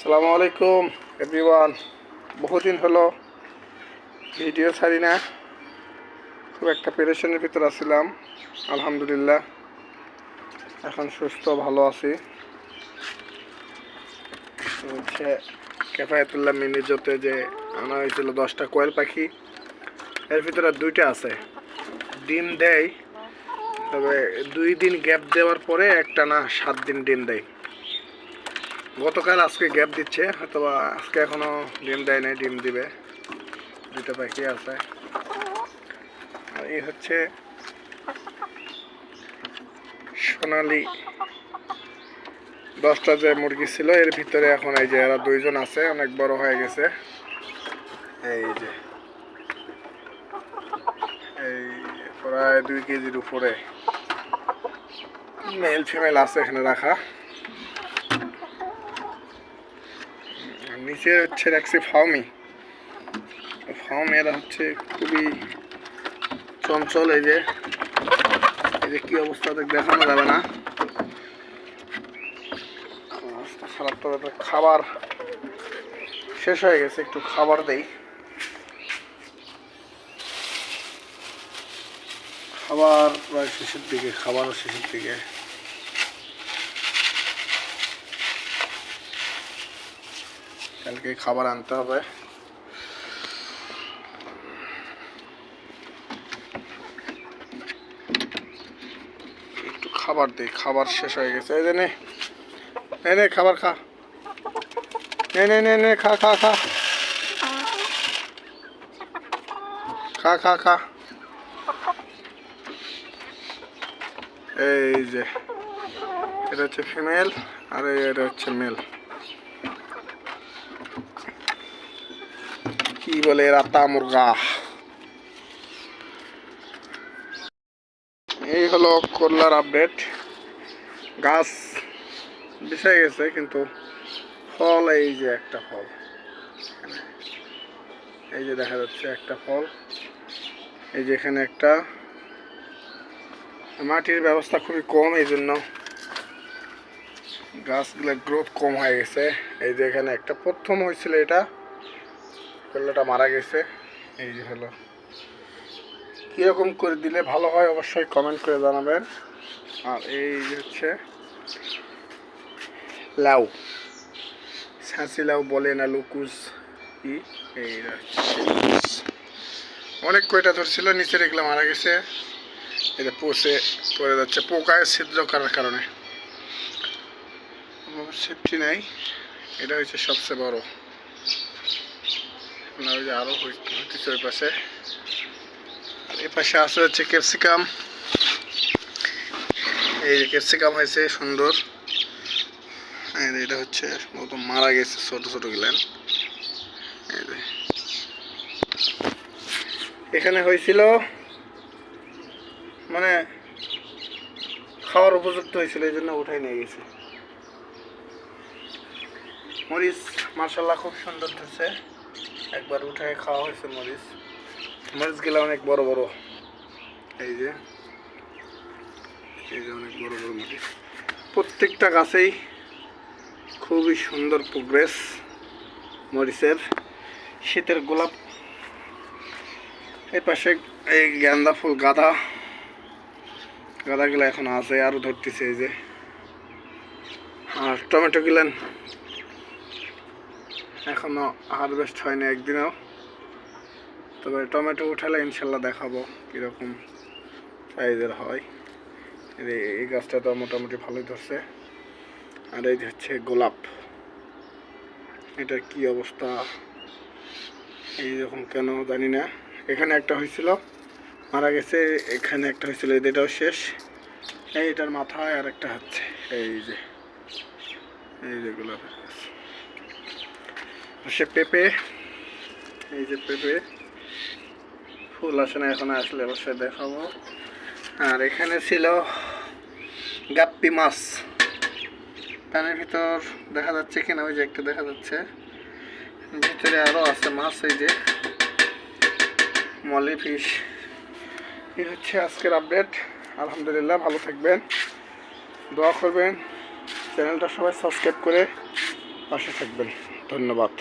আসসালামু আলাইকুম এভরিওয়ান। বহুদিন হলো ভিডিও ছাড়ি না, খুব একটা পেরেশানির ভিতর আছিলাম। আলহামদুলিল্লাহ এখন সুস্থ ভালো আছি। হচ্ছে কেফায়েতুল্লাহ মিনিজতে যে আনা হয়েছিল 10টা কোয়েল পাখি, এর ভিতরে 2টা আছে, ডিম দেয়, তবে 2 দিন গ্যাপ দেওয়ার পরে একটা না 7 দিন ডিম দেয়। গতকাল আজকে গ্যাপ দিচ্ছে, হয়তো আজকে এখনো ডিম দেয় নাই, ডিম দিবে। 2টা পাখি আছে। আর এই হচ্ছে সোনালি 10টা যে মুরগি ছিল, এর ভিতরে এখন এই যে এরা 2জন আছে, অনেক বড় হয়ে গেছে। এই যে এই প্রায় 2 কেজির উপরে মেল ফিমেল আছে এখানে রাখা। নিচে হচ্ছে রাখছি ফার্মি। এরা হচ্ছে খুবই চঞ্চল। এই যে কি অবস্থা দেখানো যাবে না, অবস্থা খারাপ। তবে খাবার শেষ হয়ে গেছে, একটু খাবার দেই। খাবার প্রায় শেষের দিকে, খাবারও শেষের দিকে। কালকে খাবার আনতে হবে। একটু খাবার দিই, খাবার শেষ হয়ে গেছে। এই যে নে খাবার খা, নে খা খা খা খা খা খা। এই যে এটা হচ্ছে ফিমেল আর এটা হচ্ছে মেল। কি বলে রাতা মুরগা। এই হলো করলার আপডেট। গাছ বিছাই গেছে, কিন্তু ফল এই যে একটা ফল, এই যে দেখা যাচ্ছে একটা ফল। এই যে এখানে একটা, মাটির ব্যবস্থা খুবই কম, এই জন্য গাছগুলোর গ্রোথ কম হয়ে গেছে। এই যে এখানে একটা প্রথম হয়েছিল, এটা করলাটা মারা গেছে। এই যে হলো, কীরকম করে দিলে ভালো হয় অবশ্যই কমেন্ট করে জানাবেন। আর এই যে হচ্ছে লাউ, ছাঁচি লাউ বলে না লুকুস কি, এই অনেক কয়টা ধরছিল, নিচে দেখলাম মারা গেছে। এটা পচে পড়ে যাচ্ছে, পোকায় ছিদ্র করার কারণে। সেফটি নাই, এটা হচ্ছে সবচেয়ে বড়। ওই যে আরও হইতেছে ওই পাশে। আর এই পাশে আছে হচ্ছে ক্যাপসিকাম। এই যে ক্যাপসিকাম হয়েছে সুন্দর। এটা হচ্ছে মারা গেছে, ছোট ছোট গিলেন। এখানে হয়েছিল মানে খাওয়ার উপযুক্ত হয়েছিল, এই জন্য উঠাই নিয়ে গেছে। মরিচ মাশাআল্লাহ খুব সুন্দর ধরছে, একবার উঠায় খাওয়া হয়েছে মরিচগুলো অনেক বড় বড়। এই যে অনেক বড় বড় মরিচ। প্রত্যেকটা গাছেই খুবই সুন্দর প্রোগ্রেস মরিচের। শীতের গোলাপ, এই পাশে এই গাঁদা ফুল, গাঁদাগুলো এখন আছে, আরও ধরতেছে। এই যে আর টমেটো গিলেন এখনো হারভেস্ট হয়নি একদিনও, তবে টমেটো উঠালে ইনশাল্লাহ দেখাবো কীরকম সাইজের হয়। এই গাছটা তো মোটামুটি ভালোই ধরছে। আর এই হচ্ছে গোলাপ, এটার কি অবস্থা এইরকম কেন জানি না। এখানে একটা হয়েছিল মারা গেছে, এখানে একটা হয়েছিল, এটাও শেষ। এইটার মাথায় আর একটা হচ্ছে। এই যে গোলাপের গাছ। সে পেঁপে, এই যে পেঁপে ফুল আসে না, এখন আসলে অবশ্যই দেখাবো। আর এখানে ছিল গাপ্পি মাছ, পানির ভিতর দেখা যাচ্ছে কিনা, ওই যে একটা দেখা যাচ্ছে, ভিতরে আরও আছে মাছ। এই যে মলি ফিশ। এই হচ্ছে আজকের আপডেট। আলহামদুলিল্লাহ, ভালো থাকবেন, দোয়া করবেন, চ্যানেলটা সবাই সাবস্ক্রাইব করে পাশে থাকবেন। ধন্যবাদ।